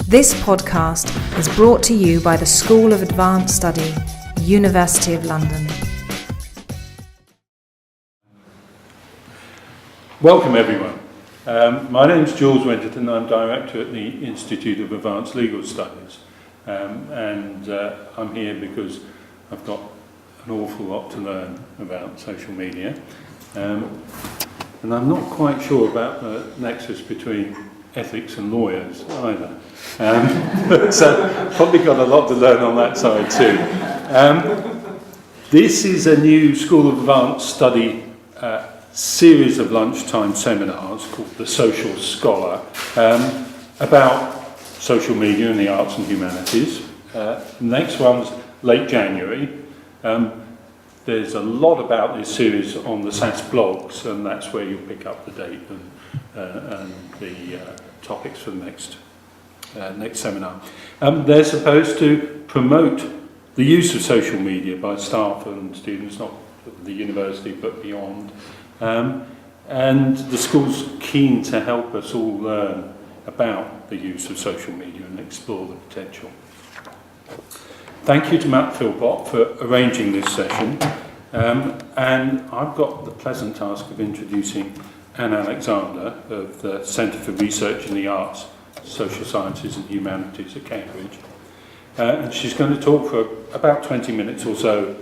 This podcast is brought to you by the School of Advanced Study, University of London. Welcome everyone. My name is Jules Winterton. I'm Director at the Institute of Advanced Legal Studies, and I'm here because I've got an awful lot to learn about social media, and I'm not quite sure about the nexus between ethics and lawyers either. So probably got a lot to learn on that side too. This is a new School of Advanced Study series of lunchtime seminars called The Social Scholar about social media and the arts and humanities. Next one's late January. There's a lot about this series on the SAS blogs, and that's where you'll pick up the date and the topics for the next seminar. They're supposed to promote the use of social media by staff and students, not at the university but beyond. And the school's keen to help us all learn about the use of social media and explore the potential. Thank you to Matt Philpott for arranging this session. And I've got the pleasant task of introducing Anne Alexander of the Centre for Research in the Arts, Social Sciences and Humanities at Cambridge. And she's going to talk for about 20 minutes or so,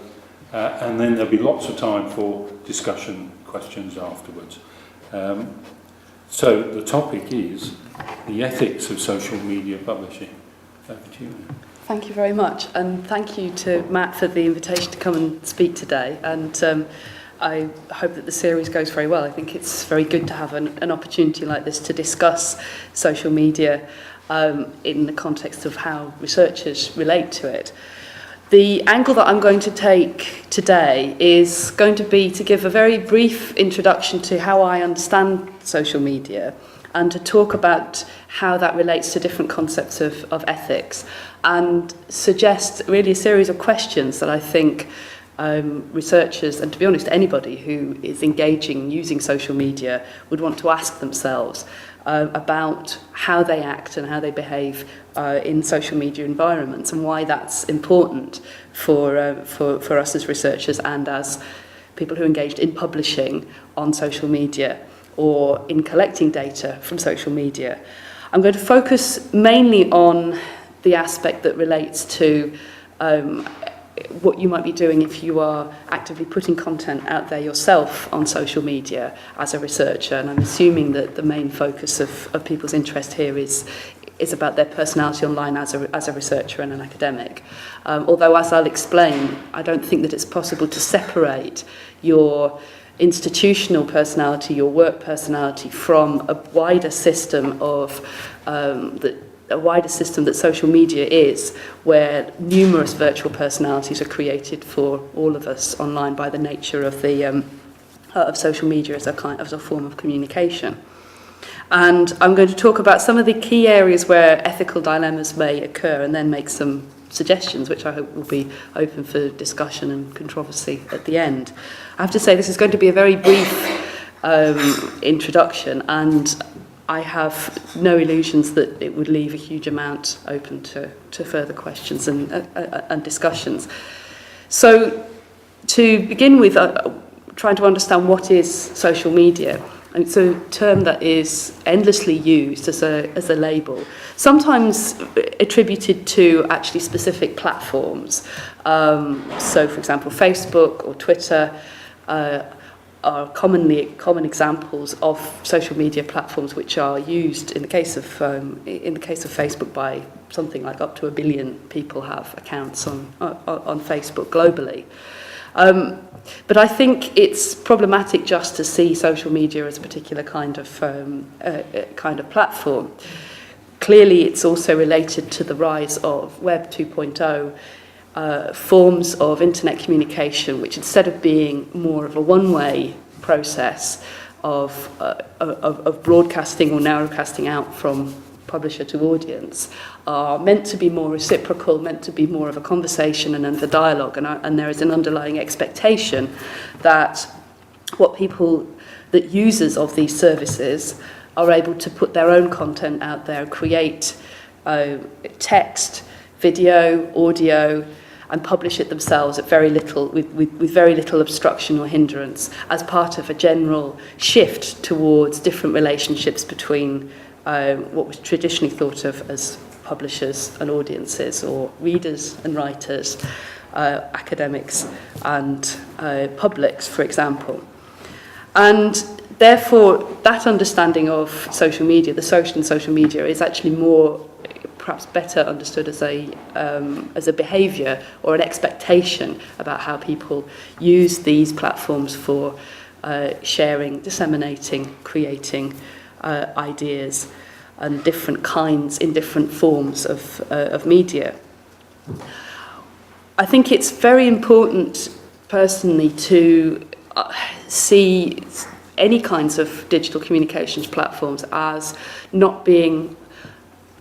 and then there'll be lots of time for discussion, questions afterwards. So the topic is the ethics of social media publishing. Over to you, Anne. Thank you very much, and thank you to Matt for the invitation to come and speak today. And I hope that the series goes very well. I think it's very good to have an opportunity like this to discuss social media in the context of how researchers relate to it. The angle that I'm going to take today is going to be to give a very brief introduction to how I understand social media and to talk about how that relates to different concepts of ethics, and suggest really a series of questions that I think researchers, and to be honest, anybody who is engaging using social media would want to ask themselves about how they act and how they behave in social media environments, and why that's important for us as researchers and as people who engaged in publishing on social media or in collecting data from social media. I'm going to focus mainly on the aspect that relates to what you might be doing if you are actively putting content out there yourself on social media as a researcher. And I'm assuming that the main focus of people's interest here is about their personality online as a researcher and an academic. Although, as I'll explain, I don't think that it's possible to separate your institutional personality, your work personality, from a wider system of that social media is, where numerous virtual personalities are created for all of us online by the nature of the of social media as a form of communication. And I'm going to talk about some of the key areas where ethical dilemmas may occur, and then make some suggestions which I hope will be open for discussion and controversy at the end. I have to say this is going to be a very brief introduction, and I have no illusions that it would leave a huge amount open to further questions and discussions. So to begin with, trying to understand what is social media. It's a term that is endlessly used as a label, sometimes attributed to actually specific platforms. So, for example, Facebook or Twitter are common examples of social media platforms which are used in the case of Facebook by something like up to 1 billion people have accounts on Facebook globally. But I think it's problematic just to see social media as a particular kind of platform. Clearly, it's also related to the rise of Web 2.0, forms of internet communication, which instead of being more of a one-way process of broadcasting or narrowcasting out from publisher to audience, are meant to be more reciprocal, meant to be more of a conversation and a dialogue, and there is an underlying expectation that what people that users of these services are able to put their own content out there, create text, video, audio, and publish it themselves at very little, with very little obstruction or hindrance, as part of a general shift towards different relationships between what was traditionally thought of as publishers and audiences, or readers and writers, academics and publics, for example. And therefore, that understanding of social media, the social and social media, is actually more, perhaps better understood as a behaviour or an expectation about how people use these platforms for sharing, disseminating, creating ideas and different kinds in different forms of media. I think it's very important personally to see any kinds of digital communications platforms as not being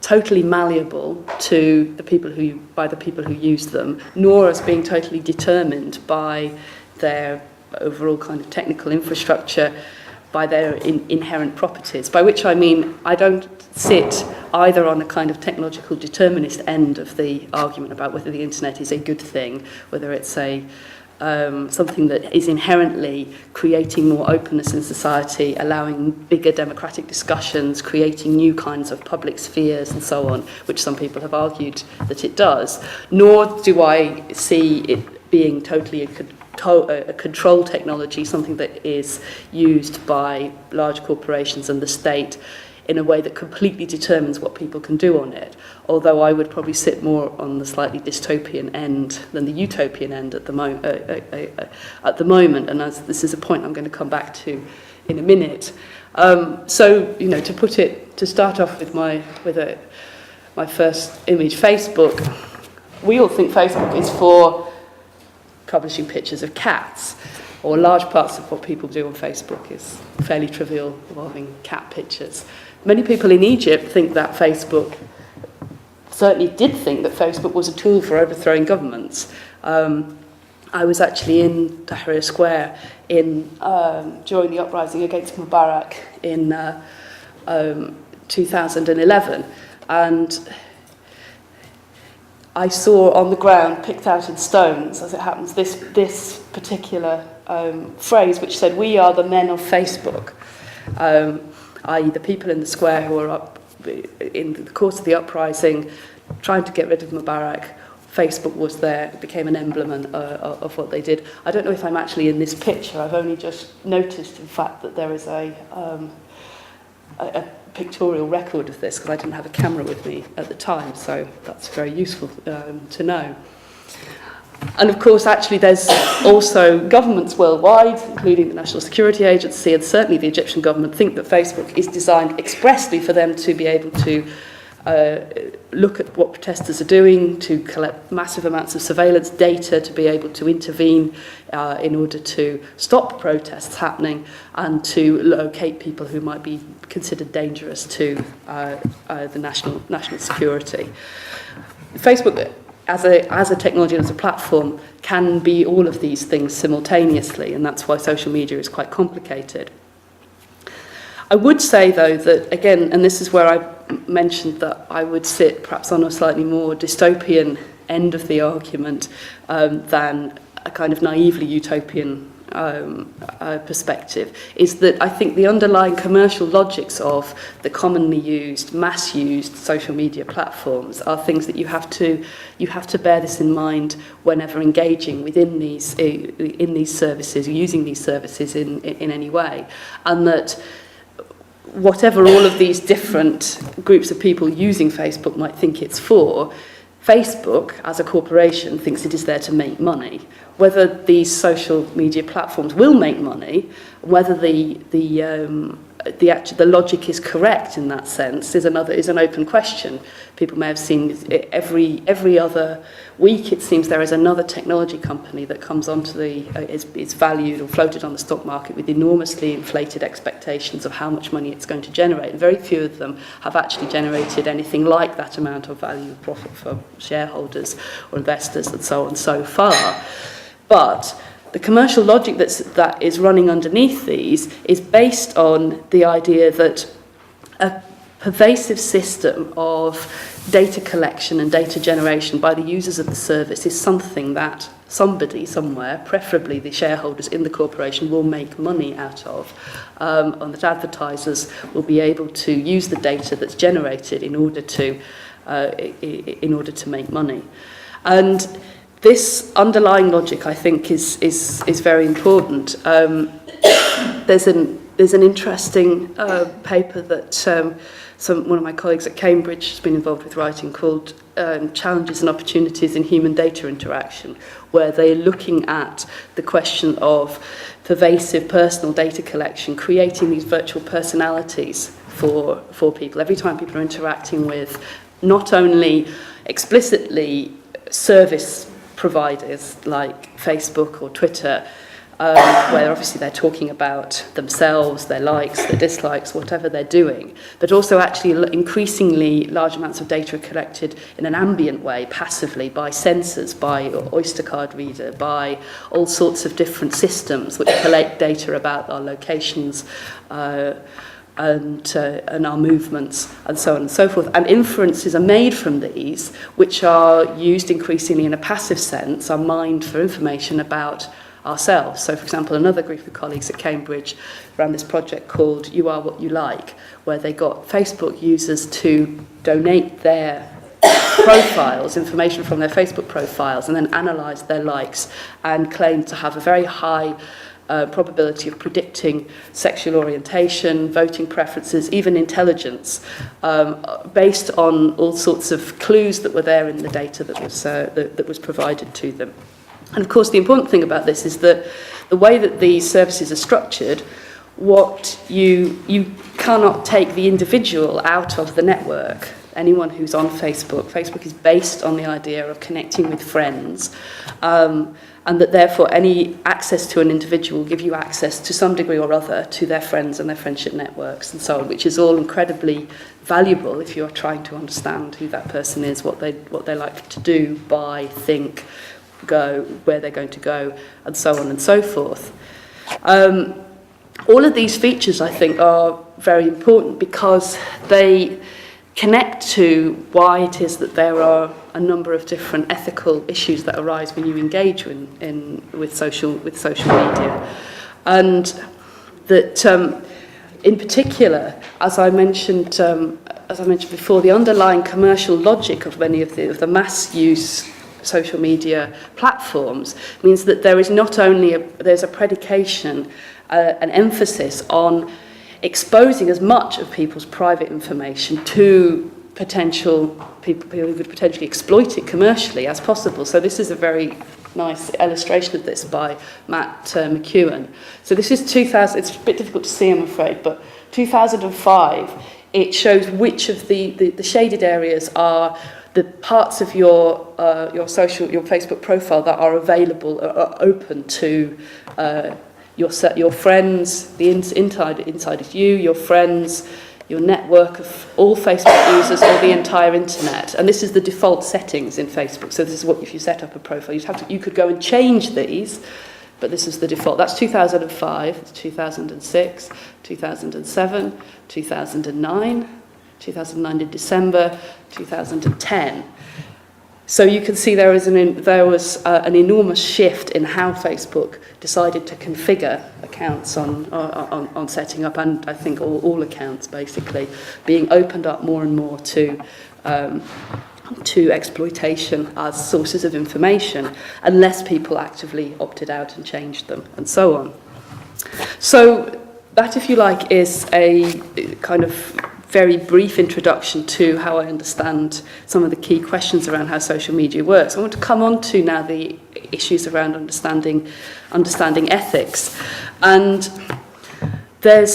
totally malleable to the people who use them, nor as being totally determined by their overall kind of technical infrastructure, by their inherent properties. By which I mean, I don't sit either on a kind of technological determinist end of the argument about whether the internet is a good thing, whether it's something that is inherently creating more openness in society, allowing bigger democratic discussions, creating new kinds of public spheres and so on, which some people have argued that it does. Nor do I see it being totally a control technology, something that is used by large corporations and the state in a way that completely determines what people can do on it. Although I would probably sit more on the slightly dystopian end than the utopian end at the moment. And as this is a point I'm going to come back to in a minute. So, you know, to start off with my first image, Facebook. We all think Facebook is for publishing pictures of cats, or large parts of what people do on Facebook is fairly trivial, involving cat pictures. Many people in Egypt think that Facebook, certainly did think that Facebook was a tool for overthrowing governments. I was actually in Tahrir Square during the uprising against Mubarak in 2011, and I saw on the ground, picked out in stones, as it happens, this particular phrase which said, "We are the men of Facebook," i.e. the people in the square who were up in the course of the uprising trying to get rid of Mubarak. Facebook was there, it became an emblem of what they did. I don't know if I'm actually in this picture. I've only just noticed, in fact, that there is a pictorial record of this, because I didn't have a camera with me at the time, so that's very useful to know. And of course, actually, there's also governments worldwide, including the National Security Agency, and certainly the Egyptian government, think that Facebook is designed expressly for them to be able to look at what protesters are doing, to collect massive amounts of surveillance data, to be able to intervene in order to stop protests happening, and to locate people who might be considered dangerous to the national security. Facebook, as a technology and as a platform, can be all of these things simultaneously, and that's why social media is quite complicated. I would say, though, that, again, and this is where I mentioned that I would sit perhaps on a slightly more dystopian end of the argument than a kind of naively utopian perspective, is that I think the underlying commercial logics of the commonly used, mass-used social media platforms are things that you have to bear this in mind whenever engaging within these services, using these services in any way, and that whatever all of these different groups of people using Facebook might think it's for, Facebook, as a corporation, thinks it is there to make money. Whether these social media platforms will make money, whether the logic is correct in that sense is an open question. People may have seen every other week, it seems, there is another technology company that comes onto is valued or floated on the stock market with enormously inflated expectations of how much money it's going to generate. And very few of them have actually generated anything like that amount of value or profit for shareholders or investors and so on so far. But the commercial logic that is running underneath these is based on the idea that a pervasive system of data collection and data generation by the users of the service is something that somebody somewhere, preferably the shareholders in the corporation, will make money out of, and that advertisers will be able to use the data that's generated in order to make money. And this underlying logic, I think, is very important. There's an interesting paper that one of my colleagues at Cambridge has been involved with writing called Challenges and Opportunities in Human Data Interaction, where they're looking at the question of pervasive personal data collection, creating these virtual personalities for people. Every time people are interacting with not only explicitly service providers like Facebook or Twitter, where obviously they're talking about themselves, their likes, their dislikes, whatever they're doing, but also actually increasingly large amounts of data are collected in an ambient way, passively, by sensors, by Oyster card reader, by all sorts of different systems which collect data about our locations and our movements and so on and so forth. And inferences are made from these, which are used increasingly in a passive sense, are mined for information about ourselves. So, for example, another group of colleagues at Cambridge ran this project called You Are What You Like, where they got Facebook users to donate their profiles, information from their Facebook profiles, and then analyse their likes and claimed to have a very high probability of predicting sexual orientation, voting preferences, even intelligence, based on all sorts of clues that were there in the data that was provided to them. And of course, the important thing about this is that the way that these services are structured, you cannot take the individual out of the network. Anyone who's on Facebook is based on the idea of connecting with friends, and that therefore any access to an individual will give you access to some degree or other to their friends and their friendship networks and so on, which is all incredibly valuable if you're trying to understand who that person is, what they're likely to do, buy, think, go, where they're going to go, and so on and so forth. All of these features, I think, are very important because they connect to why it is that there are a number of different ethical issues that arise when you engage with social media, and that in particular, as I mentioned before, the underlying commercial logic of many of the mass use social media platforms means that there is not only there's a predication, an emphasis on exposing as much of people's private information to potential people who could potentially exploit it commercially as possible. So this is a very nice illustration of this by Matt McEwen. So this is 2000, it's a bit difficult to see, I'm afraid, but 2005, it shows which of the shaded areas are the parts of your Facebook profile that are available, are open to your friends, the inside of you, your friends, your network of all Facebook users, or the entire internet. And this is the default settings in Facebook. So this is what, if you set up a profile, you could go and change these, but this is the default. That's 2005, it's 2006, 2007, 2009. 2009 in December, 2010. So you can see there was an enormous shift in how Facebook decided to configure accounts on setting up, and I think all accounts basically being opened up more and more to exploitation as sources of information, unless people actively opted out and changed them, and so on. So that, if you like, is a kind of very brief introduction to how I understand some of the key questions around how social media works. I want to come on to now the issues around understanding ethics. And there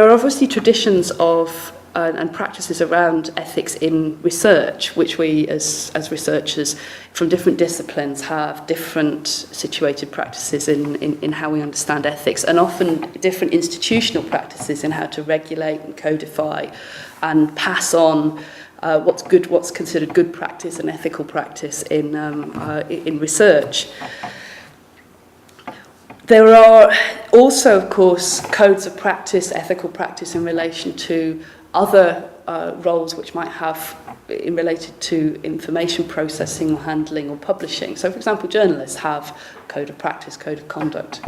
are obviously traditions of and practices around ethics in research, which we as researchers from different disciplines have different situated practices in how we understand ethics, and often different institutional practices in how to regulate and codify and pass on what's considered good practice and ethical practice in research. There are also, of course, codes of practice, ethical practice in relation to other roles which might have related to information processing or handling or publishing. So, for example, journalists have code of practice, code of conduct,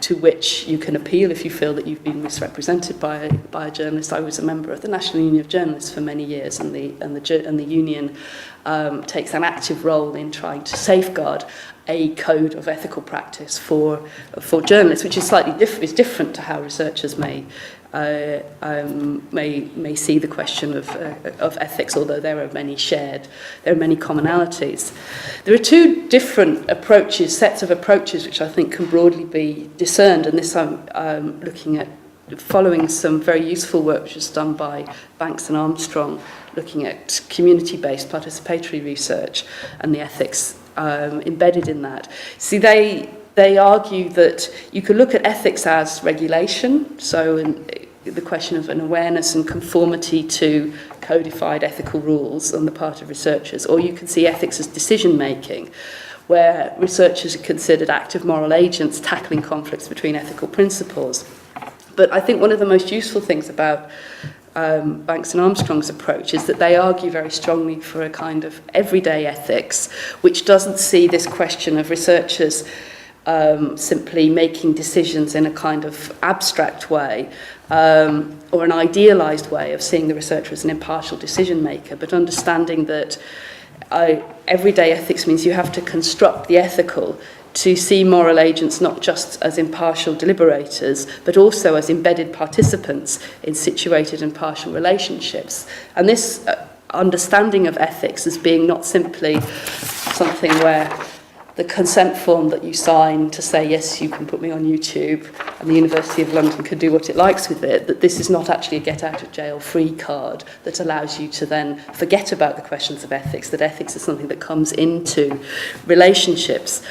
to which you can appeal if you feel that you've been misrepresented by a journalist. I was a member of the National Union of Journalists for many years, and the union takes an active role in trying to safeguard a code of ethical practice for journalists, which is slightly different to how researchers may see the question of ethics, although there are many commonalities. There are two different sets of approaches, which I think can broadly be discerned, and this I'm looking at following some very useful work which was done by Banks and Armstrong, looking at community-based participatory research and the ethics embedded in that. See, they argue that you could look at ethics as regulation, so the question of an awareness and conformity to codified ethical rules on the part of researchers, or you can see ethics as decision-making, where researchers are considered active moral agents tackling conflicts between ethical principles. But I think one of the most useful things about Banks and Armstrong's approach is that they argue very strongly for a kind of everyday ethics, which doesn't see this question of researchers simply making decisions in a kind of abstract way or an idealized way of seeing the researcher as an impartial decision maker, but understanding that everyday ethics means you have to construct the ethical to see moral agents not just as impartial deliberators, but also as embedded participants in situated and partial relationships. And this understanding of ethics as being not simply something where the consent form that you sign to say, yes, you can put me on YouTube, and the University of London can do what it likes with it, that this is not actually a get-out-of-jail-free card that allows you to then forget about the questions of ethics, that ethics is something that comes into relationships.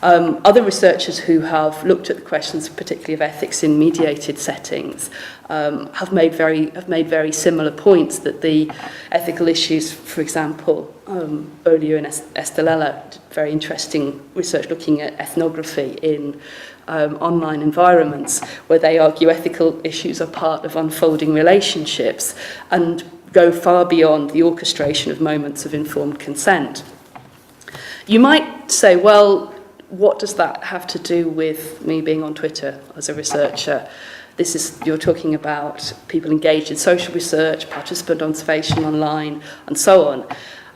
Other researchers who have looked at the questions, particularly of ethics in mediated settings, have made very similar points, that the ethical issues, for example, Beaulieu and Estelella did very interesting research looking at ethnography in online environments, where they argue ethical issues are part of unfolding relationships and go far beyond the orchestration of moments of informed consent. You might say, well, what does that have to do with me being on Twitter as a researcher? You're talking about people engaged in social research, participant observation online, and so on.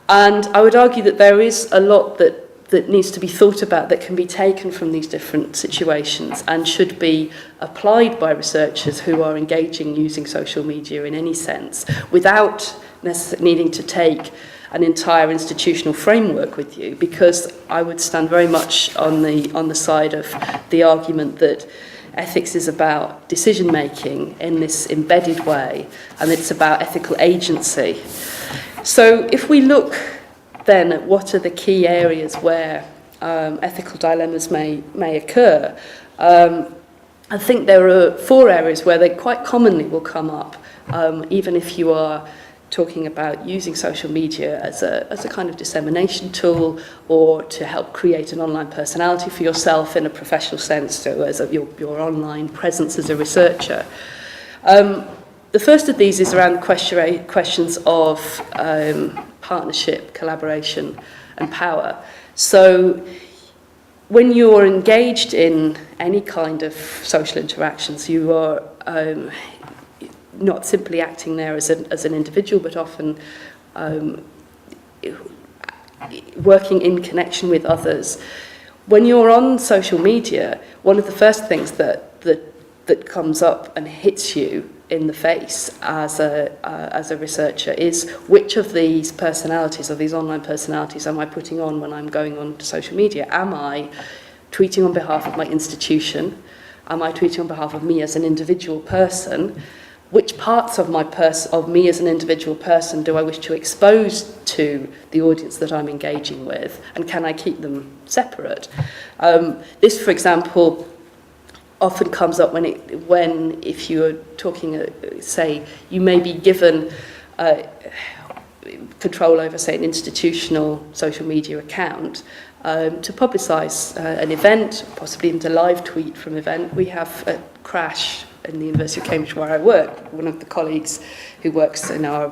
And I would argue that there is a lot that needs to be thought about, that can be taken from these different situations and should be applied by researchers who are engaging using social media in any sense, without needing to take an entire institutional framework with you, because I would stand very much on the side of the argument that ethics is about decision making in this embedded way, and it's about ethical agency. So if we look then at what are the key areas where ethical dilemmas may occur, I think there are 4 areas where they quite commonly will come up, even if you are talking about using social media as a kind of dissemination tool, or to help create an online personality for yourself in a professional sense, so as your online presence as a researcher. The first of these is around questions of partnership, collaboration, and power. So when you're engaged in any kind of social interactions, you are not simply acting there as an individual, but often working in connection with others. When you're on social media, one of the first things that comes up and hits you in the face as a researcher is, which of these personalities, or these online personalities, am I putting on when I'm going on to social media? Am I tweeting on behalf of my institution? Am I tweeting on behalf of me as an individual person? Which parts of me as an individual person do I wish to expose to the audience that I'm engaging with, and can I keep them separate? This, for example, often comes up when if you are talking, say, you may be given control over, say, an institutional social media account, to publicise an event, possibly even to live tweet from an event. We have at CRASSH in the University of Cambridge where I work, one of the colleagues who works in our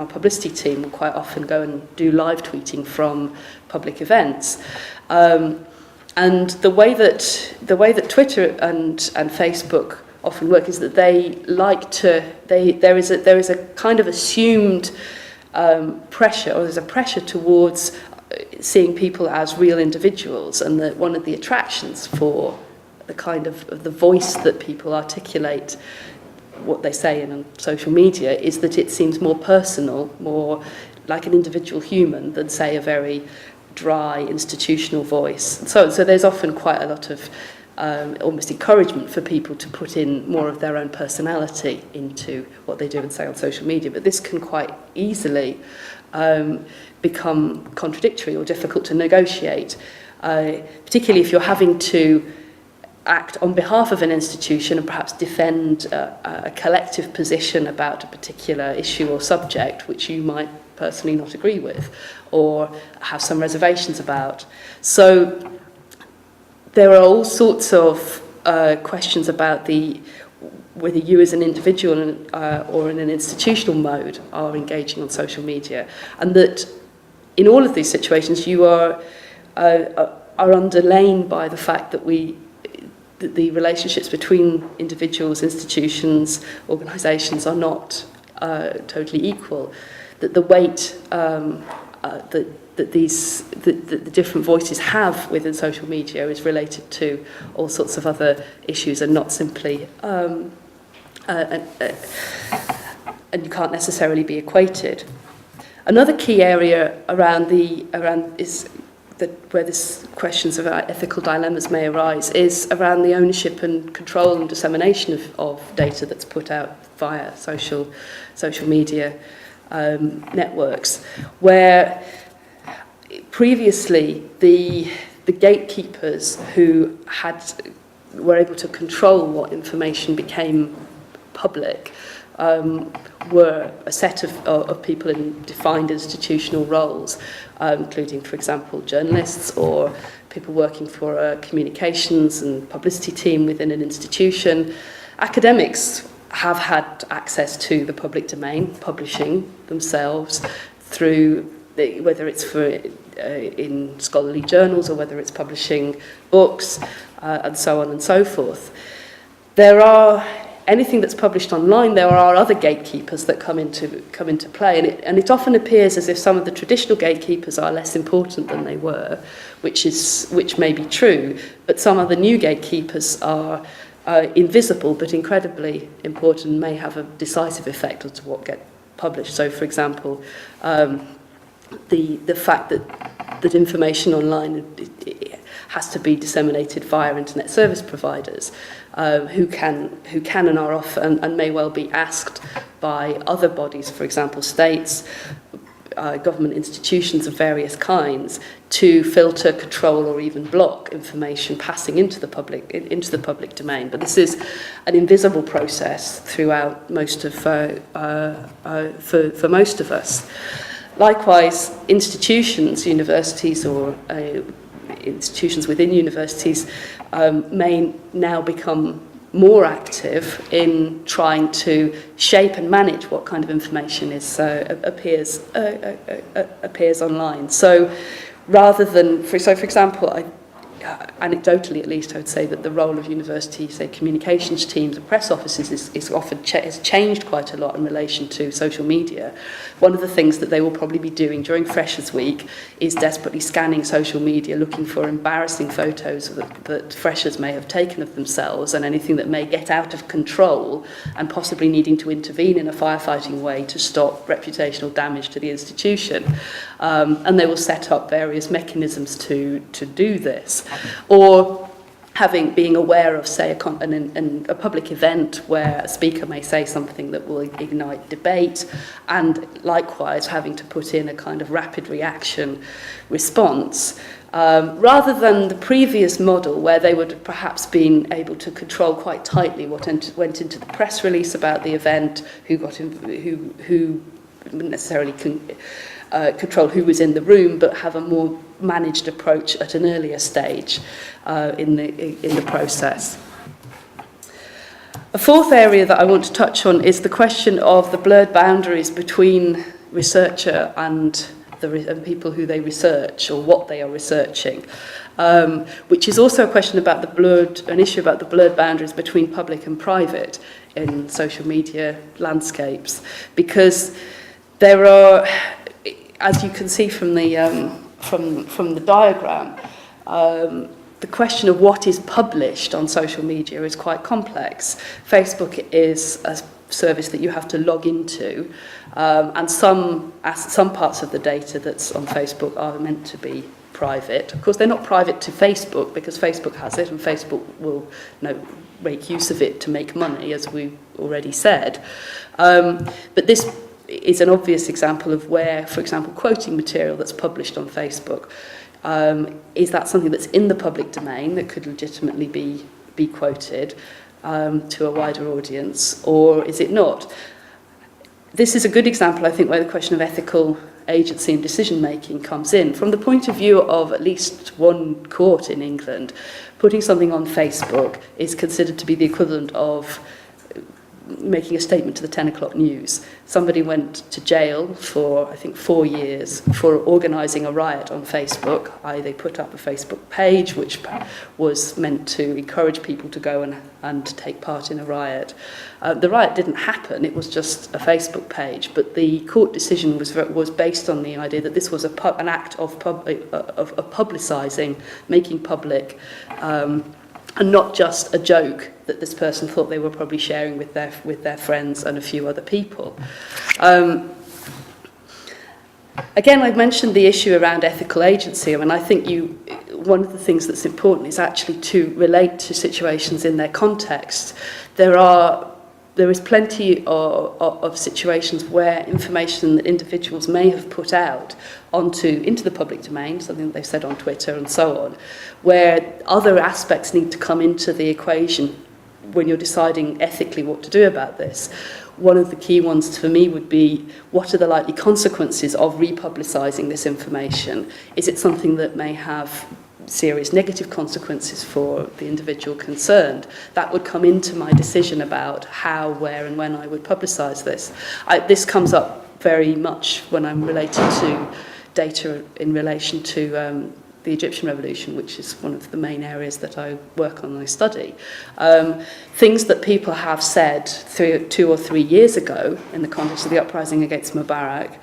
publicity team will quite often go and do live tweeting from public events. And the way that Twitter and Facebook often work is that there is a kind of assumed pressure, or there's a pressure towards seeing people as real individuals, and that one of the attractions for the kind of the voice that people articulate what they say in social media is that it seems more personal, more like an individual human than, say, a very dry institutional voice. So there's often quite a lot of almost encouragement for people to put in more of their own personality into what they do and say on social media. But this can quite easily become contradictory or difficult to negotiate, particularly if you're having to act on behalf of an institution and perhaps defend a collective position about a particular issue or subject which you might personally not agree with or have some reservations about. So there are all sorts of questions about whether you as an individual or in an institutional mode are engaging on social media, and that in all of these situations you are underlain by the fact that the relationships between individuals, institutions, organisations are not totally equal. That the weight that the different voices have within social media is related to all sorts of other issues, and not simply and you can't necessarily be equated. Another key area where this questions about ethical dilemmas may arise is around the ownership and control and dissemination of data that's put out via social media networks, where previously the gatekeepers who were able to control what information became public were a set of people in defined institutional roles, including, for example, journalists or people working for a communications and publicity team within an institution. Academics have had access to the public domain, publishing themselves through whether it's in scholarly journals or whether it's publishing books and so on and so forth. Anything that's published online, there are other gatekeepers that come into play, and it often appears as if some of the traditional gatekeepers are less important than they were, which may be true, but some of the new gatekeepers are invisible but incredibly important, and may have a decisive effect on what gets published. So, for example, the fact that information online has to be disseminated via internet service providers who can and are often and may well be asked by other bodies, for example states, government institutions of various kinds, to filter, control or even block information passing into the public domain. But this is an invisible process throughout most of for most of us. Likewise, institutions, universities or institutions within universities may now become more active in trying to shape and manage what kind of information appears online. So rather than, for example, anecdotally at least, I would say that the role of university, say, communications teams and press offices is often has changed quite a lot in relation to social media. One of the things that they will probably be doing during Freshers Week is desperately scanning social media, looking for embarrassing photos that freshers may have taken of themselves, and anything that may get out of control, and possibly needing to intervene in a firefighting way to stop reputational damage to the institution. And they will set up various mechanisms to do this. Or being aware of, say, a public event where a speaker may say something that will ignite debate, and likewise having to put in a kind of rapid reaction response. Rather than the previous model where they would have perhaps been able to control quite tightly what went into the press release about the event, who necessarily control who was in the room, but have a more managed approach at an earlier stage in the process. A fourth area that I want to touch on is the question of the blurred boundaries between researcher and and people who they research or what they are researching, which is also a question about an issue about the blurred boundaries between public and private in social media landscapes, because there are, as you can see from the diagram, the question of what is published on social media is quite complex. Facebook is a service that you have to log into, and some parts of the data that's on Facebook are meant to be private. Of course, they're not private to Facebook because Facebook has it, and Facebook will make use of it to make money, as we already said. But this is an obvious example of where, for example, quoting material that's published on Facebook, is that something that's in the public domain that could legitimately be quoted to a wider audience, or is it not? This is a good example, I think, where the question of ethical agency and decision-making comes in. From the point of view of at least one court in England, putting something on Facebook is considered to be the equivalent of making a statement to the 10 o'clock news. Somebody went to jail for, I think, 4 years for organising a riot on Facebook. They put up a Facebook page which was meant to encourage people to go and take part in a riot. The riot didn't happen, it was just a Facebook page, but the court decision was based on the idea that this was an act of publicising, making public, and not just a joke that this person thought they were probably sharing with their friends and a few other people. Again, I've mentioned the issue around ethical agency. I mean, I think one of the things that's important is actually to relate to situations in their context. There is plenty of situations where information that individuals may have put out into the public domain, something that they've said on Twitter and so on, where other aspects need to come into the equation when you're deciding ethically what to do about this. One of the key ones for me would be, what are the likely consequences of republicising this information? Is it something that may have serious negative consequences for the individual concerned? That would come into my decision about how, where and when I would publicise this. This comes up very much when I'm related to data in relation to the Egyptian revolution, which is one of the main areas that I work on and I study. Things that people have said 2 or 3 years ago in the context of the uprising against Mubarak,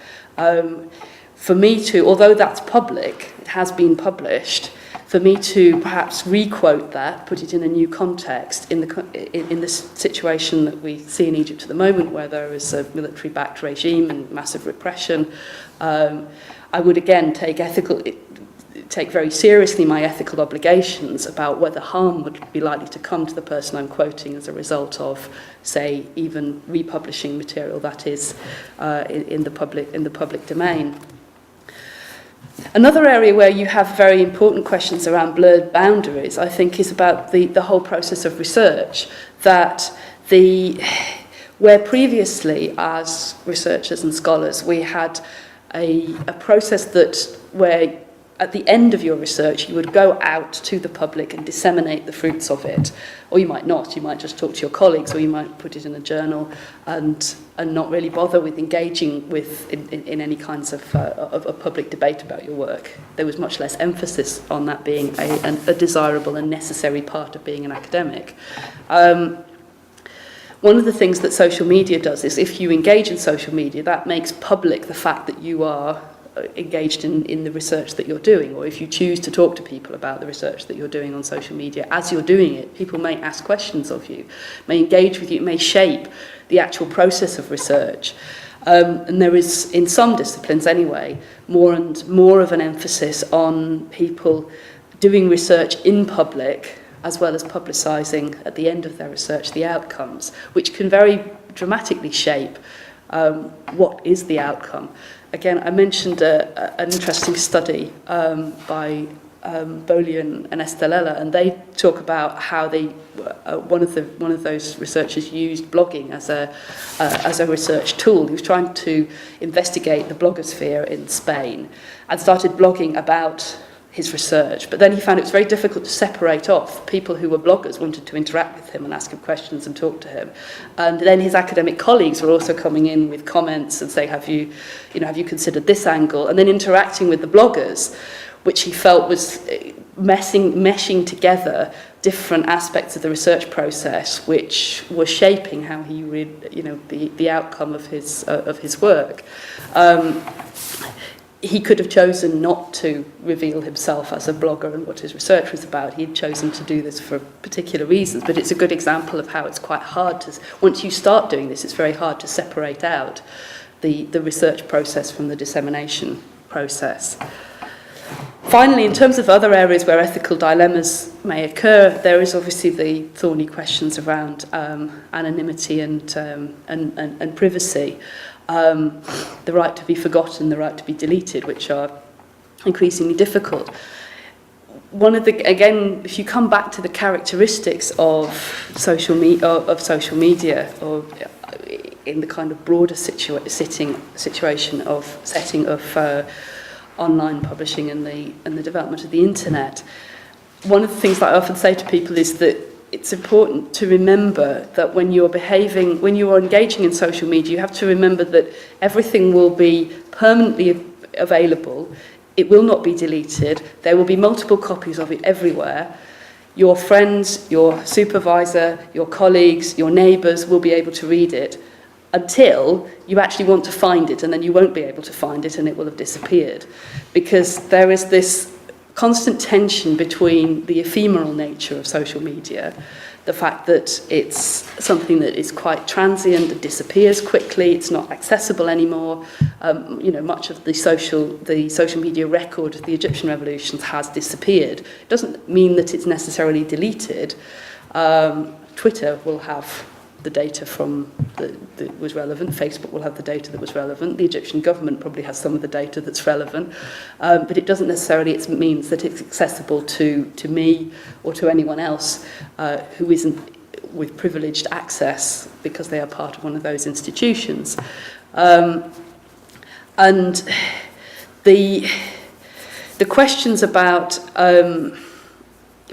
for me to, although that's public, it has been published, for me to perhaps re-quote that, put it in a new context, in the situation that we see in Egypt at the moment, where there is a military-backed regime and massive repression, I would again take very seriously my ethical obligations about whether harm would be likely to come to the person I'm quoting as a result of, say, even republishing material that is in the public domain. Another area where you have very important questions around blurred boundaries, I think, is about the whole process of research. Where previously, as researchers and scholars, we had a process where at the end of your research you would go out to the public and disseminate the fruits of it, or you might not. You might just talk to your colleagues, or you might put it in a journal and not really bother with engaging in any kinds of a public debate about your work. There was much less emphasis on that being a desirable and necessary part of being an academic. One of the things that social media does is, if you engage in social media, that makes public the fact that you are engaged in the research that you're doing, or if you choose to talk to people about the research that you're doing on social media, as you're doing it, people may ask questions of you, may engage with you, may shape the actual process of research. And there is, in some disciplines anyway, more and more of an emphasis on people doing research in public, as well as publicising at the end of their research the outcomes, which can very dramatically shape what is the outcome. Again, I mentioned an interesting study by Bolian and Estelella, and they talk about how they one of those researchers used blogging as a research tool. He was trying to investigate the blogosphere in Spain and started blogging about his research, but then he found it was very difficult to separate off people who were bloggers, wanted to interact with him and ask him questions and talk to him, and then his academic colleagues were also coming in with comments and saying, have you considered this angle, and then interacting with the bloggers, which he felt was meshing together different aspects of the research process, which were shaping how he read, the outcome of his work. He could have chosen not to reveal himself as a blogger and what his research was about. He'd chosen to do this for particular reasons, but it's a good example of how it's quite hard to, once you start doing this, it's very hard to separate out the research process from the dissemination process. Finally, in terms of other areas where ethical dilemmas may occur, there is obviously the thorny questions around anonymity and privacy. The right to be forgotten, the right to be deleted, which are increasingly difficult. One of the, again, if you come back to the characteristics of social media, or in the kind of broader setting of online publishing and the development of the internet, one of the things that I often say to people is that it's important to remember that when you are engaging in social media, you have to remember that everything will be permanently available. It will not be deleted. There will be multiple copies of it everywhere. Your friends, your supervisor, your colleagues, your neighbours will be able to read it until you actually want to find it, and then you won't be able to find it and it will have disappeared. Because there is this constant tension between the ephemeral nature of social media, the fact that it's something that is quite transient, that disappears quickly, it's not accessible anymore. Much of the social media record of the Egyptian revolutions has disappeared. It doesn't mean that it's necessarily deleted. Twitter will have the data from that was relevant. Facebook will have the data that was relevant. The Egyptian government probably has some of the data that's relevant, but it doesn't necessarily means that it's accessible to me or to anyone else who isn't with privileged access because they are part of one of those institutions. And the questions about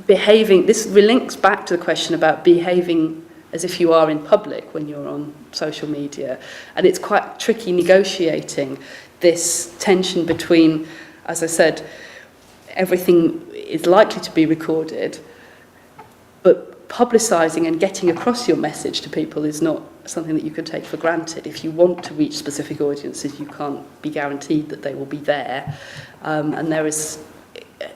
behaving, this links back to the question about behaving as if you are in public when you're on social media. And it's quite tricky negotiating this tension between, as I said, everything is likely to be recorded, but publicising and getting across your message to people is not something that you can take for granted. If you want to reach specific audiences, you can't be guaranteed that they will be there. And there is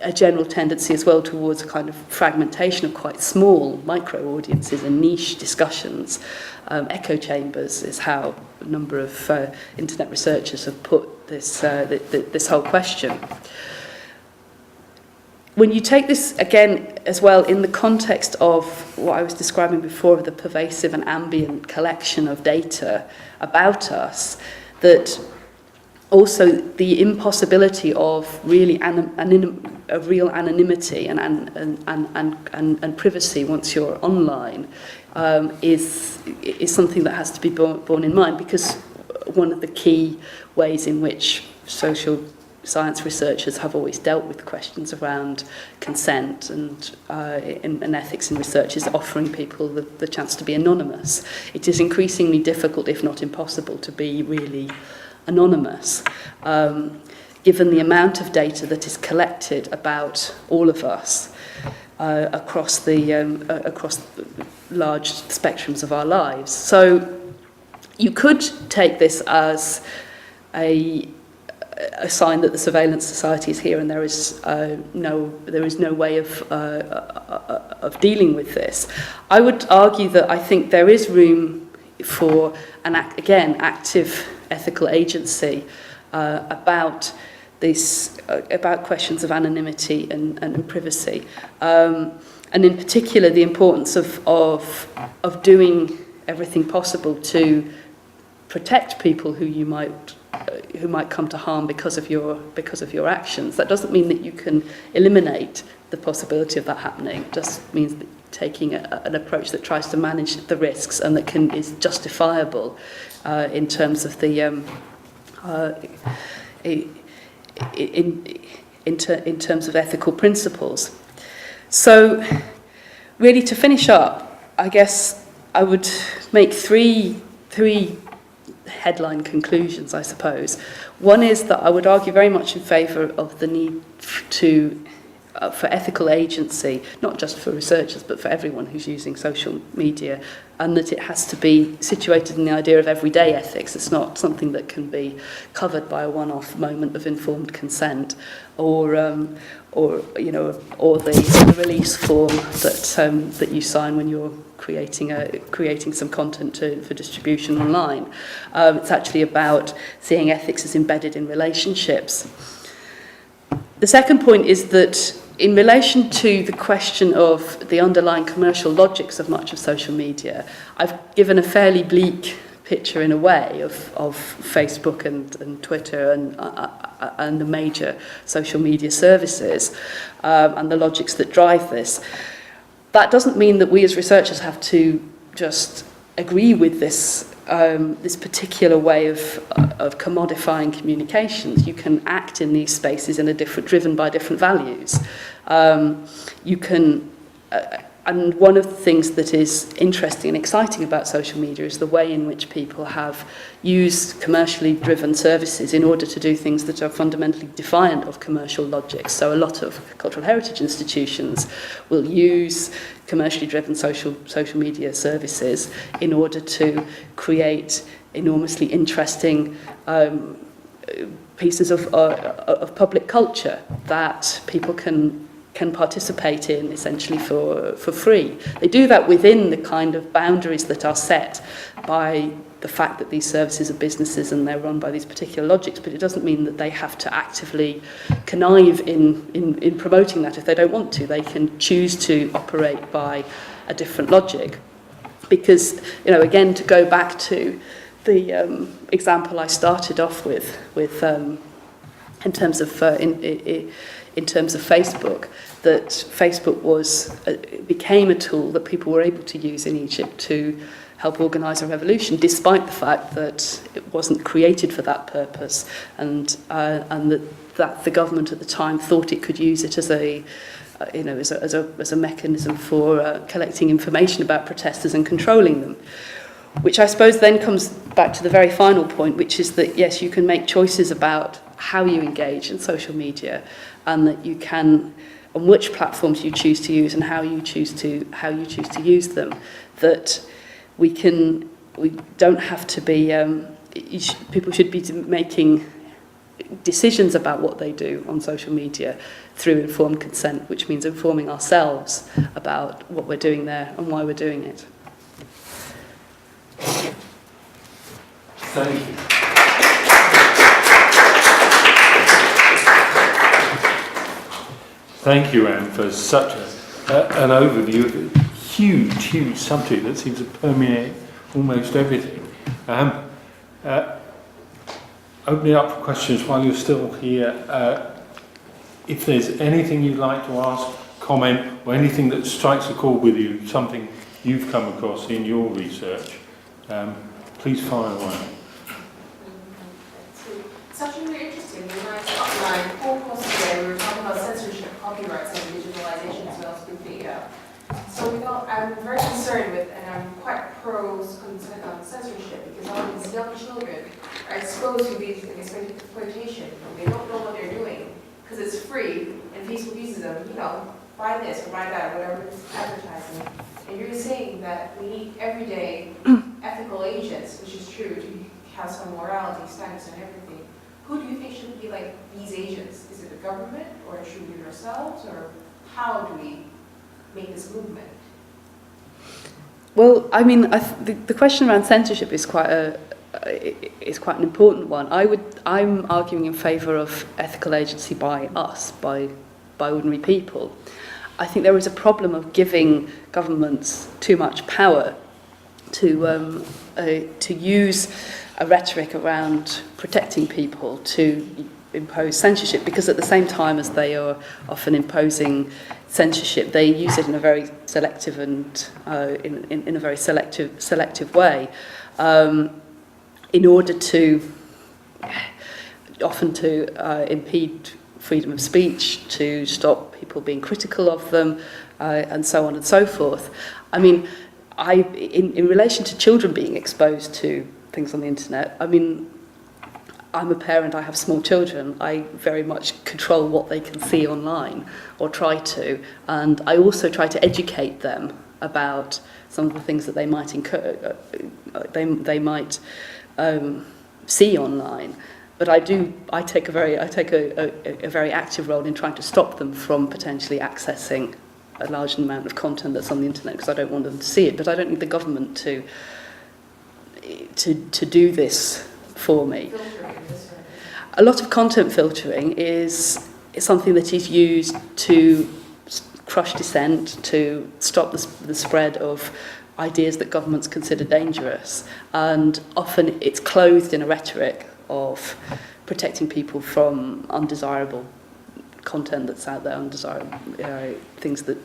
a general tendency as well towards a kind of fragmentation of quite small micro audiences and niche discussions. Echo chambers is how a number of internet researchers have put this whole question. When you take this again as well in the context of what I was describing before, of the pervasive and ambient collection of data about us, that also the impossibility of really real anonymity and privacy once you're online is something that has to be borne in mind, because one of the key ways in which social science researchers have always dealt with questions around consent and ethics in research is offering people the chance to be anonymous. It is increasingly difficult, if not impossible, to be really anonymous, given the amount of data that is collected about all of us across large spectrums of our lives. So you could take this as a sign that the surveillance society is here, and there is no way of dealing with this. I would argue that I think there is room for active ethical agency about questions of anonymity and privacy, and in particular the importance of doing everything possible to protect people who you might come to harm because of your actions. That doesn't mean that you can eliminate the possibility of that happening. It just means that taking an approach that tries to manage the risks and that is justifiable in terms of the in terms of ethical principles. So, really, to finish up, I guess I would make three headline conclusions, I suppose. One is that I would argue very much in favour of the need for ethical agency, not just for researchers, but for everyone who's using social media, and that it has to be situated in the idea of everyday ethics. It's not something that can be covered by a one-off moment of informed consent, or the release form that you sign when you're creating some content for distribution online. It's actually about seeing ethics as embedded in relationships. The second point is that in relation to the question of the underlying commercial logics of much of social media, I've given a fairly bleak picture in a way of Facebook and Twitter and the major social media services and the logics that drive this. That doesn't mean that we as researchers have to just agree with this this particular way of commodifying communications. You can act in these spaces driven by different values. You can, and one of the things that is interesting and exciting about social media is the way in which people have used commercially driven services in order to do things that are fundamentally defiant of commercial logics. So a lot of cultural heritage institutions will use commercially driven social media services in order to create enormously interesting pieces of public culture that people can participate in essentially for free. They do that within the kind of boundaries that are set by the fact that these services are businesses and they're run by these particular logics, but it doesn't mean that they have to actively connive in promoting that if they don't want to. They can choose to operate by a different logic. Because, again, to go back to the example I started off with in terms of Facebook, that Facebook became a tool that people were able to use in Egypt to help organise a revolution, despite the fact that it wasn't created for that purpose, and that the government at the time thought it could use it as a mechanism for collecting information about protesters and controlling them. Which I suppose then comes back to the very final point, which is that yes, you can make choices about how you engage in social media, and that you can, on which platforms you choose to use and how you choose to use them. That we don't have to be. People should be making decisions about what they do on social media through informed consent, which means informing ourselves about what we're doing there and why we're doing it. Thank you. Thank you, Anne, for such an overview of a huge subject that seems to permeate almost everything. Opening up for questions while you're still here. If there's anything you'd like to ask, comment, or anything that strikes a chord with you, something you've come across in your research, please fire away. It's actually really interesting. When I taught my whole course today, we were talking about censorship, copyrights, and digitalization as well as big data. So I'm very concerned with, and I'm quite pro censorship, because all these young children are exposed to these exploitation. They don't know what they're doing because it's free, and Facebook uses them. Buy this or buy that, whatever it's advertising. And you're saying that we need everyday ethical agents, which is true, to have some morality, standards, and everything. Who do you think should be like these agents? Is it the government, or should we be ourselves, or how do we make this movement? Well, I mean, the question around censorship is quite an important one. I'm arguing in favour of ethical agency by us, by ordinary people. I think there is a problem of giving governments too much power to use a rhetoric around protecting people to impose censorship, because at the same time as they are often imposing censorship, they use it in a very selective and in a very selective way, in order to often to impede freedom of speech, to stop people being critical of them, and so on and so forth. I mean, in relation to children being exposed to things on the internet, I mean, I'm a parent, I have small children, I very much control what they can see online, or try to, and I also try to educate them about some of the things that they might they might see online. But I take a very active role in trying to stop them from potentially accessing a large amount of content that's on the internet, because I don't want them to see it. But I don't need the government to do this for me. A lot of content filtering is something that is used to crush dissent, to stop the spread of ideas that governments consider dangerous, and often it's clothed in a rhetoric of protecting people from undesirable content that's out there, undesirable things that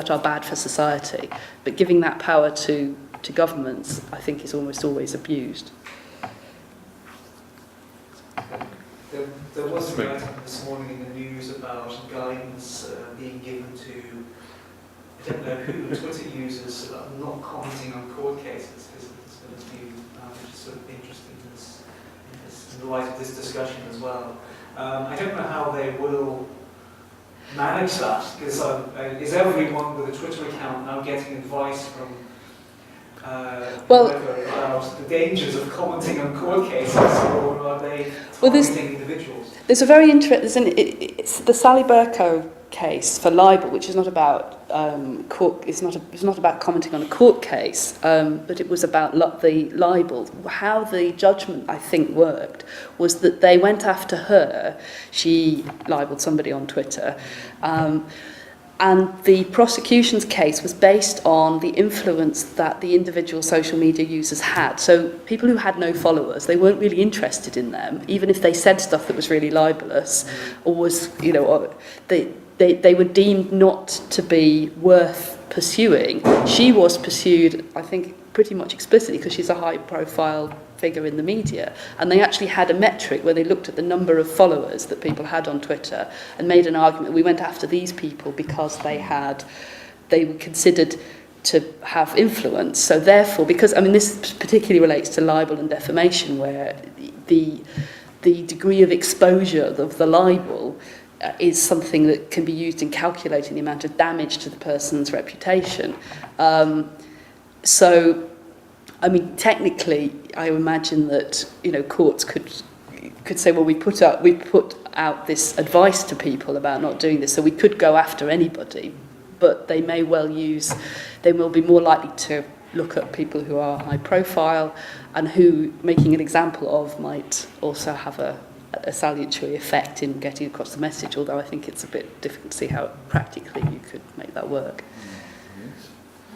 are bad for society. But giving that power to governments, I think, is almost always abused. There was an item this morning in the news about guidance being given to, I don't know who, Twitter users about not commenting on court cases. Has been a view, which is sort of interesting in the light of this discussion as well. I don't know how they will manage that, because is everyone with a Twitter account now getting advice from about the dangers of commenting on court cases, or are they targeting individuals? There's a very interesting. It's the Sally Bercow case for libel, which is not about court. It's not about commenting on a court case, but it was about the libel. How the judgment, I think, worked was that they went after her. She libelled somebody on Twitter. And the prosecution's case was based on the influence that the individual social media users had. So people who had no followers, they weren't really interested in them, even if they said stuff that was really libelous, or was, they were deemed not to be worth pursuing. She was pursued, I think, pretty much explicitly, because she's a high-profile figure in the media, and they actually had a metric where they looked at the number of followers that people had on Twitter and made an argument. We went after these people because they were considered to have influence. So therefore, because this particularly relates to libel and defamation, where the degree of exposure of the libel is something that can be used in calculating the amount of damage to the person's reputation. Technically, I imagine that courts could say, well, we put out this advice to people about not doing this, so we could go after anybody, but they may will be more likely to look at people who are high profile and who making an example of might also have a salutary effect in getting across the message. Although I think it's a bit difficult to see how practically you could make that work.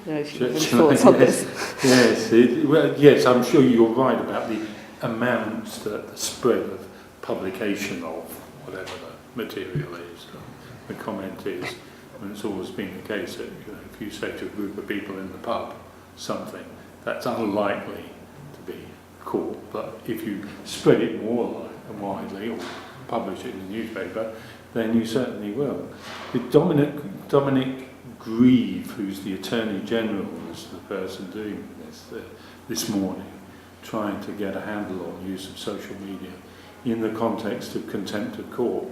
I don't know if you have any thoughts on this. Yes, I'm sure you're right about the amounts, the spread of publication of whatever the material is, the comment is. It's always been the case that if you say to a group of people in the pub something, that's unlikely to be caught. But if you spread it more widely or publish it in the newspaper, then you certainly will. With Dominic Grieve, who's the Attorney General, was the person doing this morning, trying to get a handle on the use of social media in the context of contempt of court.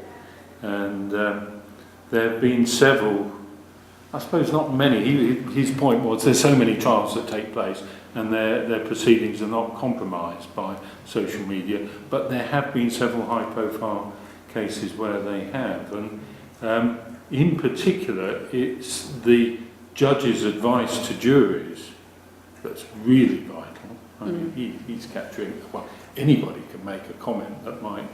And there have been several, I suppose not many. His point was there's so many trials that take place and their proceedings are not compromised by social media, but there have been several high-profile cases where they have. And in particular, it's the judge's advice to juries that's really vital. I mean, he's capturing, well, anybody can make a comment that might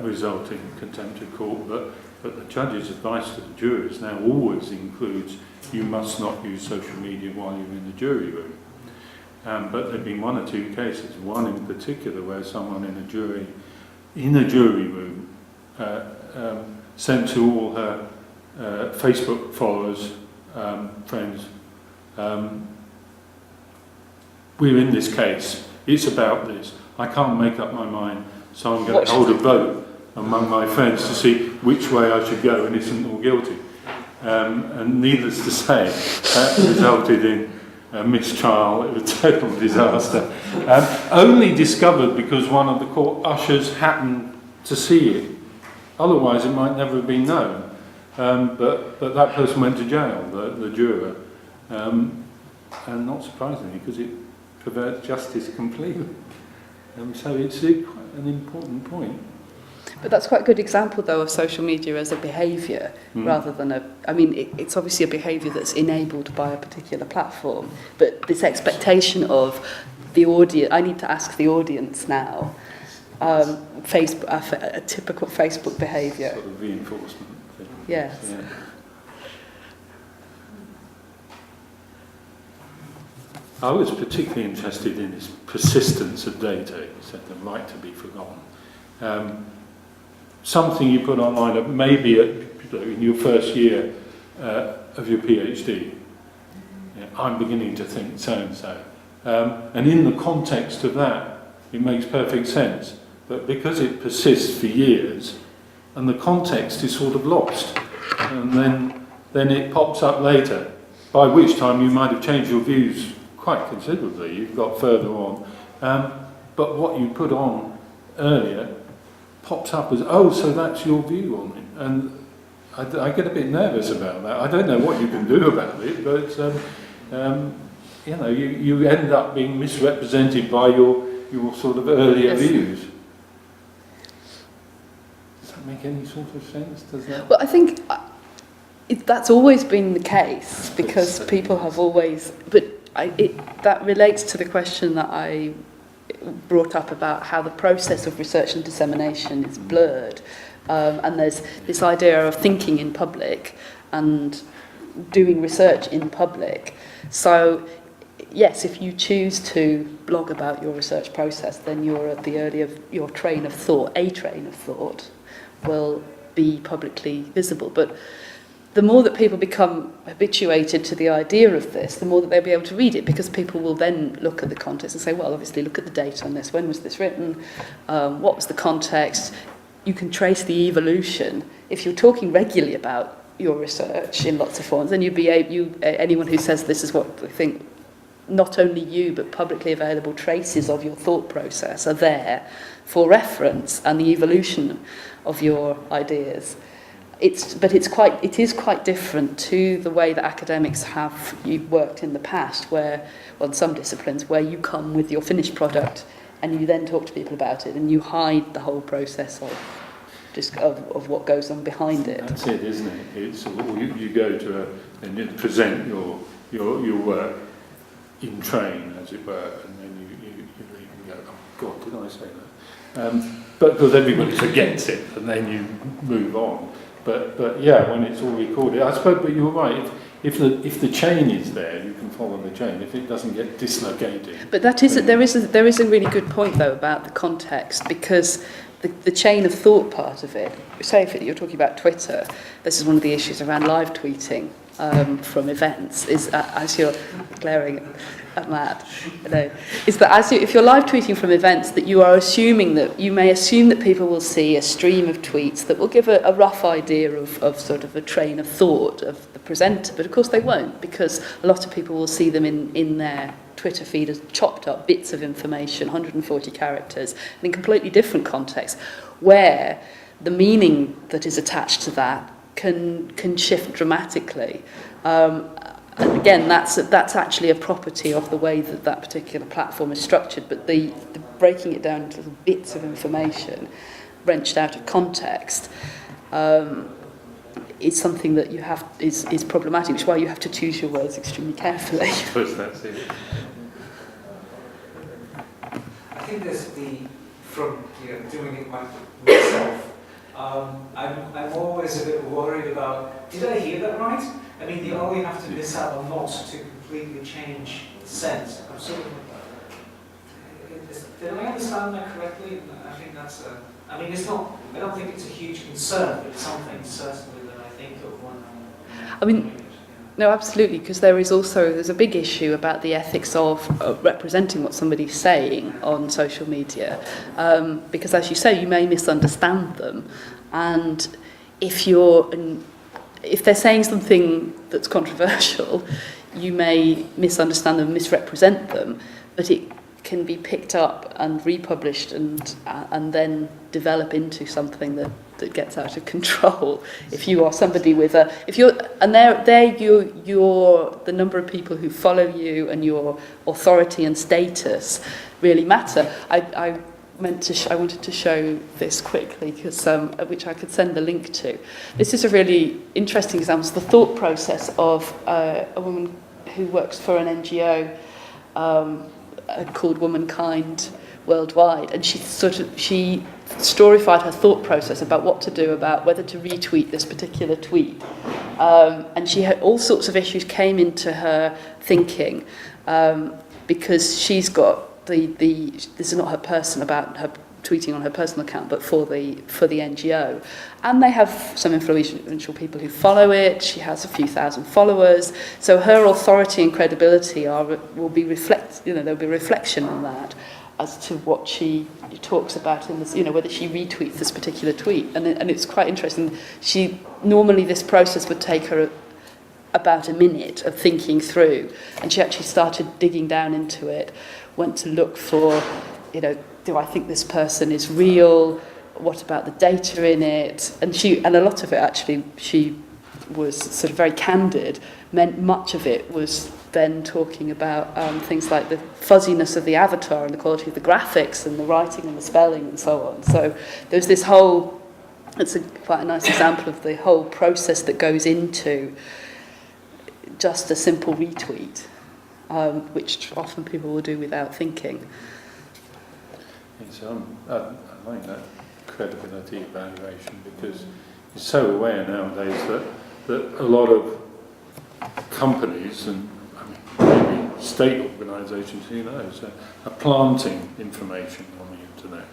result in contempt of court, but the judge's advice to the jurors now always includes you must not use social media while you're in the jury room. But there have been one or two cases, one in particular where someone in a jury room sent to all her Facebook followers, friends, we're in this case, it's about this, I can't make up my mind, so I'm going to hold a vote among my friends to see which way I should go, innocent or guilty. And needless to say, that resulted in a mistrial. It was a total disaster. Only discovered because one of the court ushers happened to see it. Otherwise, it might never have been known. But that person went to jail, the juror. And not surprisingly, because it perverts justice completely. So it's quite an important point. But that's quite a good example, though, of social media as a behaviour rather than it's obviously a behaviour that's enabled by a particular platform, but this expectation of the audience, I need to ask the audience now, Facebook, a typical Facebook behaviour. Sort of reinforcement thing. Yes. Yeah. I was particularly interested in this persistence of data, you said the right to be forgotten. Something you put online, maybe in your first year of your PhD. I'm beginning to think so-and-so. And in the context of that, it makes perfect sense. But because it persists for years, and the context is sort of lost, and then it pops up later, by which time you might have changed your views quite considerably. You've got further on. But what you put on earlier pops up as, oh, so that's your view on it. And I get a bit nervous about that. I don't know what you can do about it, but you end up being misrepresented by your sort of earlier views. Does that make any sort of sense? Does that? Well, I think that's always been the case, because people have always... But that relates to the question that I brought up about how the process of research and dissemination is blurred. And there's this idea of thinking in public and doing research in public. So, yes, if you choose to blog about your research process, then you're at the early of your train of thought, a train of thought will be publicly visible. But the more that people become habituated to the idea of this, the more that they'll be able to read it, because people will then look at the context and say, well, obviously, look at the date on this. When was this written? What was the context? You can trace the evolution. If you're talking regularly about your research in lots of forms, then anyone who says this is what they think, not only you, but publicly available traces of your thought process are there for reference and the evolution of your ideas. It is quite different to the way that academics have worked in the past, where, well, in some disciplines, where you come with your finished product and you then talk to people about it and you hide the whole process of what goes on behind it. That's it, isn't it? It's you go to and you present your work in train, as it were, and then you go, oh God, did I say that? But because everybody forgets it, and then you move on. But yeah, when it's all recorded, I suppose. But you're right. If the chain is there, you can follow the chain. If it doesn't get dislocated. But there is a really good point though about the context, because the chain of thought part of it. Say if you're talking about Twitter, this is one of the issues around live tweeting from events. Is as you're glaring at Matt, is that if you're live tweeting from events, that you may assume that people will see a stream of tweets that will give a rough idea of sort of a train of thought of the presenter, but of course they won't, because a lot of people will see them in their Twitter feed as chopped up bits of information, 140 characters, and in completely different contexts, where the meaning that is attached to that can shift dramatically. And again, that's actually a property of the way that particular platform is structured, but the breaking it down into little bits of information, wrenched out of context, is something that is problematic, which is why you have to choose your words extremely carefully. I suppose that's it. I think there's from doing it myself, I'm always a bit worried about, did I hear that right? I mean, you only have to miss out on not to completely change the sense. I'm sort of understand that correctly? I think that's I mean, it's not. I don't think it's a huge concern, but it's something certainly that I think of when I mean, no, absolutely, because there's a big issue about the ethics of representing what somebody's saying on social media, because as you say, you may misunderstand them, and if they're saying something that's controversial, you may misunderstand them, misrepresent them, but it can be picked up and republished and then develop into something that gets out of control. If you are somebody with the number of people who follow you and your authority and status really matter. I wanted to show this quickly because which I could send the link to. This is a really interesting example. It's the thought process of a woman who works for an NGO called Womankind Worldwide, and she storyfied her thought process about what to do, about whether to retweet this particular tweet, and she had all sorts of issues came into her thinking because she's got this is not her person about her tweeting on her personal account, but for the NGO, and they have some influential people who follow it. She has a few thousand followers, so her authority and credibility will be there'll be reflection on that as to what she talks about in this, whether she retweets this particular tweet, and it's quite interesting. Normally this process would take her about a minute of thinking through, and she actually started digging down into it, went to look for, do I think this person is real? What about the data in it? And a lot of it actually, she was sort of very candid. Much of it was then talking about things like the fuzziness of the avatar and the quality of the graphics and the writing and the spelling and so on. So there's this whole, it's quite a nice example of the whole process that goes into just a simple retweet, which often people will do without thinking. I like that credibility evaluation because you're so aware nowadays that a lot of companies and maybe state organisations, who knows, are planting information on the internet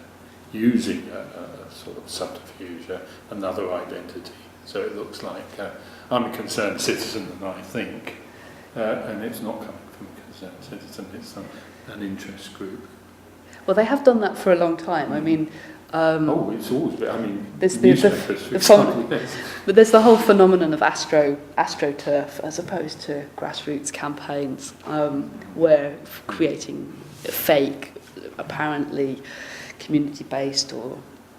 using a sort of subterfuge, another identity. So it looks like I'm a concerned citizen, and I think, and it's not coming from a concerned citizen, it's an interest group. Well, they have done that for a long time. I mean, it's always been. There's but there's the whole phenomenon of astroturf as opposed to grassroots campaigns, where creating fake, apparently community-based or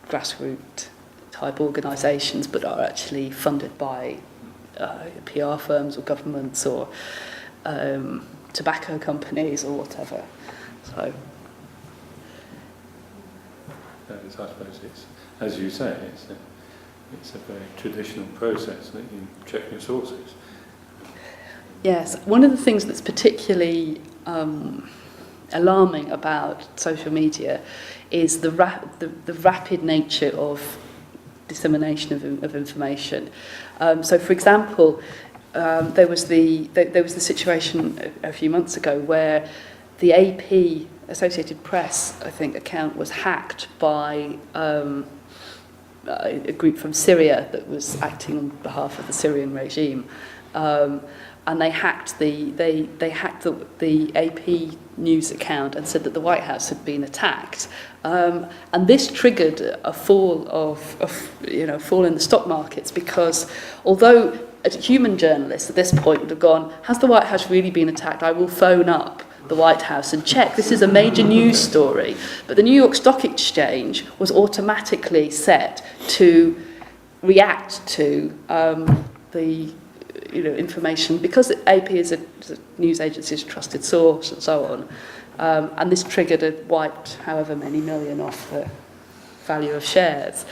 grassroots type organisations, but are actually funded by PR firms or governments or tobacco companies or whatever. So. I suppose it's, as you say, it's a very traditional process that you check your sources. Yes, one of the things that's particularly alarming about social media is the rapid nature of dissemination of information. So, for example, there was the situation a few months ago where the AP Associated Press, I think, account was hacked by a group from Syria that was acting on behalf of the Syrian regime, and they hacked the AP news account and said that the White House had been attacked, and this triggered a fall in the stock markets, because although a human journalist at this point would have gone, has the White House really been attacked? I will phone up the White House and check. This is a major news story. But the New York Stock Exchange was automatically set to react to the information, because AP is a news agency, is a trusted source and so on. And this wiped however many million off the value of shares.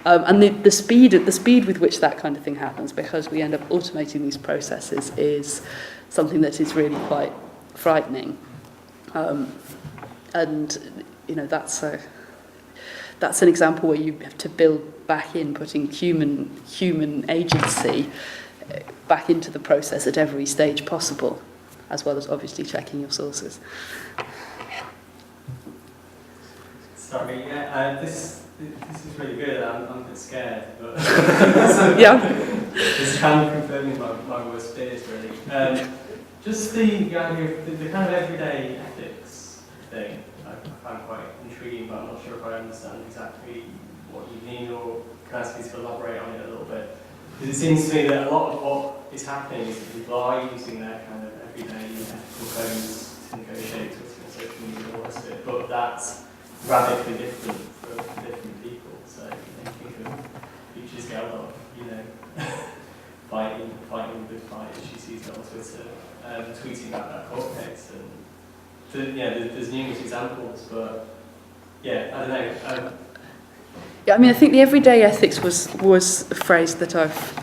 And the speed with which that kind of thing happens, because we end up automating these processes, is something that is really quite frightening. And that's an example where you have to build back in, putting human agency back into the process at every stage possible, as well as obviously checking your sources. Sorry, this is really good. I'm a bit scared, but Yeah. it's kind of confirming my worst fears, really. Just the idea of the kind of everyday ethics thing, I find quite intriguing, but I'm not sure if I understand exactly what you mean, or can I ask you to elaborate on it a little bit? Because it seems to me that a lot of what is happening is that people are using their kind of everyday ethical codes to negotiate with social media and all the rest of it, but that's radically different for different people. So you think of Beatrice Geldop, fighting the good fight as she sees it on Twitter, tweeting about that court case, and there's numerous examples, but yeah, I don't know. Yeah, I mean, I think the everyday ethics was a phrase that I've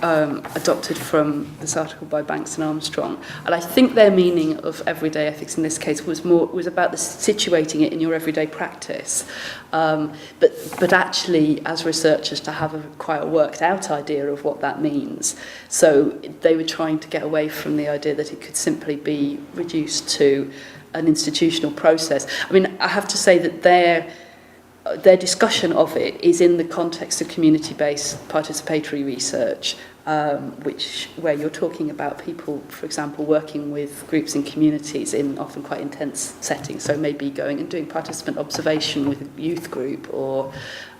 adopted from this article by Banks and Armstrong, and I think their meaning of everyday ethics in this case was about situating it in your everyday practice, but actually, as researchers, to have quite a worked out idea of what that means. So they were trying to get away from the idea that it could simply be reduced to an institutional process. I mean, I have to say that their discussion of it is in the context of community-based participatory research, where you're talking about people, for example, working with groups in communities in often quite intense settings. So maybe going and doing participant observation with a youth group, or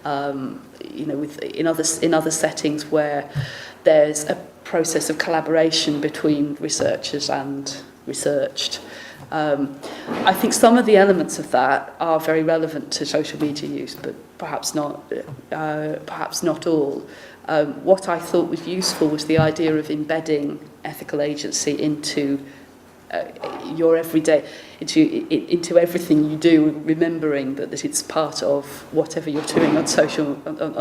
in other settings where there's a process of collaboration between researchers and researched. I think some of the elements of that are very relevant to social media use, but perhaps not all. What I thought was useful was the idea of embedding ethical agency into your everyday, into everything you do, remembering that it's part of whatever you're doing on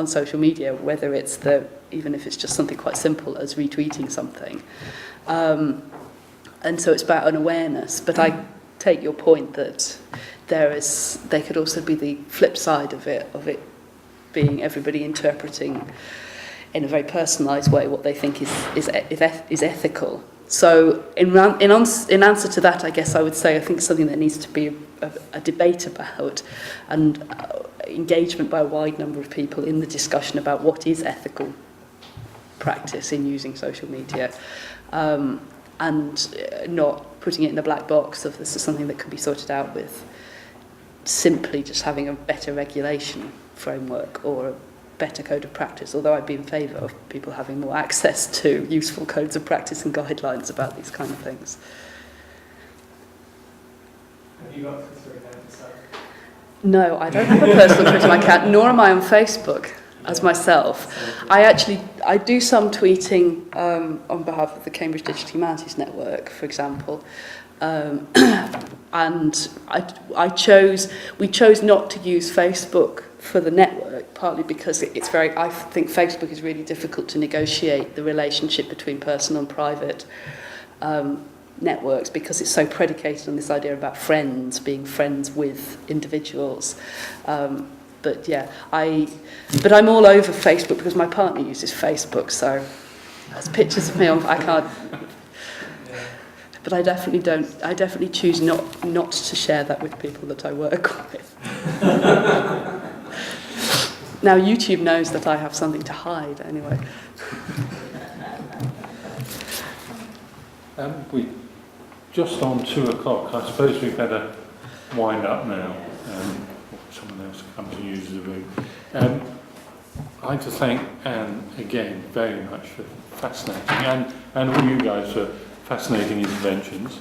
social media, whether it's even if it's just something quite simple as retweeting something. And so it's about an awareness, but I take your point that there could also be the flip side of it being everybody interpreting in a very personalised way what they think is ethical. So in answer to that, I guess I would say I think something that needs to be a debate about, and engagement by a wide number of people in the discussion about what is ethical practice in using social media. And not putting it in a black box of this is something that can be sorted out with simply just having a better regulation framework or a better code of practice, although I'd be in favour of people having more access to useful codes of practice and guidelines about these kind of things. Have you got a Twitter account yourself? No, I don't have a personal Twitter account, nor am I on Facebook as myself. I do some tweeting on behalf of the Cambridge Digital Humanities Network, for example, and we chose not to use Facebook for the network, partly because I think Facebook is really difficult to negotiate the relationship between personal and private networks, because it's so predicated on this idea about friends being friends with individuals. But I'm all over Facebook because my partner uses Facebook, so there's pictures of me on. I can't. But I definitely choose not to share that with people that I work with. Now YouTube knows that I have something to hide anyway. We just on 2:00. I suppose we better wind up now. Someone else comes and uses the room. I'd like to thank Anne again very much for fascinating, and all you guys for fascinating interventions.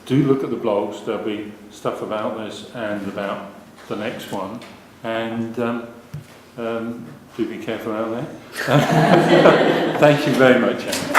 Do look at the blogs. There'll be stuff about this and about the next one. And do be careful out there. Thank you very much, Anne.